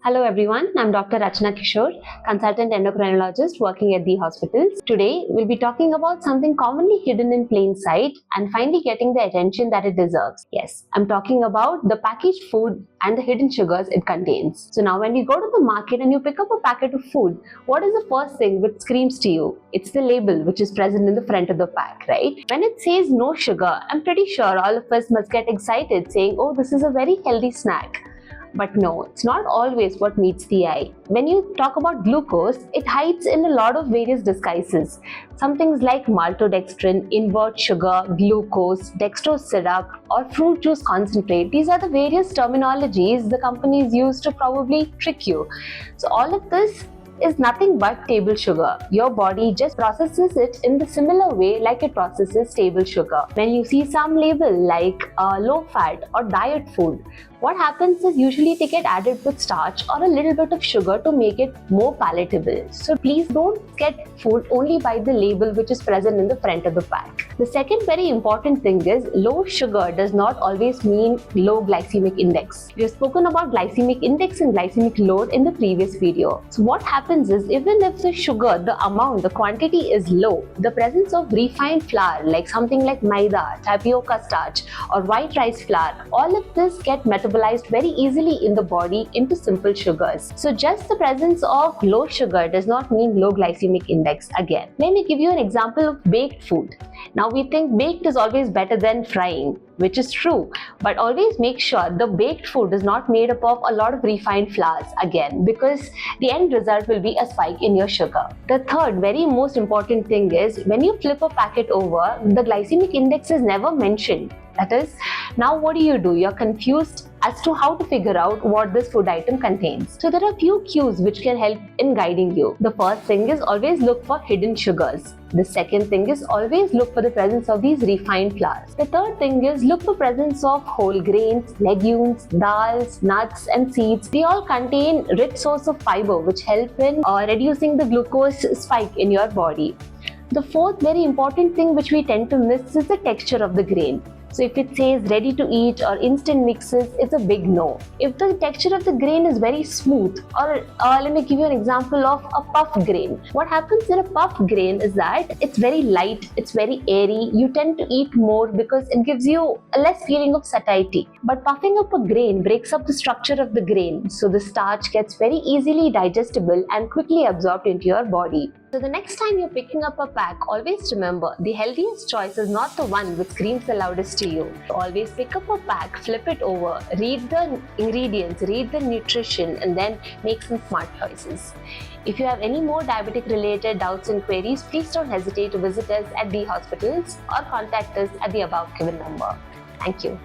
Hello everyone, I'm Dr. Rachana Kishore, consultant endocrinologist working at the hospitals. Today, we'll be talking about something commonly hidden in plain sight and finally getting the attention that it deserves. Yes, I'm talking about the packaged food and the hidden sugars it contains. So now when you go to the market and you pick up a packet of food, what is the first thing which screams to you? It's the label which is present in the front of the pack, right? When it says no sugar, I'm pretty sure all of us must get excited saying, oh, this is a very healthy snack. But no, it's not always what meets the eye. When you talk about glucose, it hides in a lot of various disguises. Some things like maltodextrin, invert sugar, glucose, dextrose syrup, or fruit juice concentrate. These are the various terminologies the companies use to probably trick you. So all of this is nothing but table sugar. Your body just processes it in the similar way like it processes table sugar. When you see some label like low fat or diet food, what happens is usually they get added with starch or a little bit of sugar to make it more palatable. So please don't get food only by the label which is present in the front of the pack. The second very important thing is low sugar does not always mean low glycemic index. We have spoken about glycemic index and glycemic load in the previous video. So what happens is even if the sugar, the amount, the quantity is low, the presence of refined flour like something like maida, tapioca starch or white rice flour, all of this get metabolized very easily in the body into simple sugars. So just the presence of low sugar does not mean low glycemic index again. Let me give you an example of baked food. Now we think baked is always better than frying, which is true, but always make sure the baked food is not made up of a lot of refined flours again, because the end result will be a spike in your sugar. The third very most important thing is when you flip a packet over, the glycemic index is never mentioned. That is, now what do? You're confused as to how to figure out what this food item contains. So there are a few cues which can help in guiding you. The first thing is always look for hidden sugars. The second thing is always look for the presence of these refined flours. The third thing is look for presence of whole grains, legumes, dals, nuts and seeds. They all contain rich source of fiber which help in reducing the glucose spike in your body. The fourth very important thing which we tend to miss is the texture of the grain. So if it says ready to eat or instant mixes, it's a big no. If the texture of the grain is very smooth, or let me give you an example of a puff grain. What happens in a puff grain is that it's very light, it's very airy. You tend to eat more because it gives you a less feeling of satiety. But puffing up a grain breaks up the structure of the grain, so the starch gets very easily digestible and quickly absorbed into your body. So the next time you're picking up a pack, always remember the healthiest choice is not the one which screams the loudest to you. Always pick up a pack, flip it over, read the ingredients, read the nutrition, and then make some smart choices. If you have any more diabetic related doubts and queries, please don't hesitate to visit us at the hospitals or contact us at the above given number. Thank you.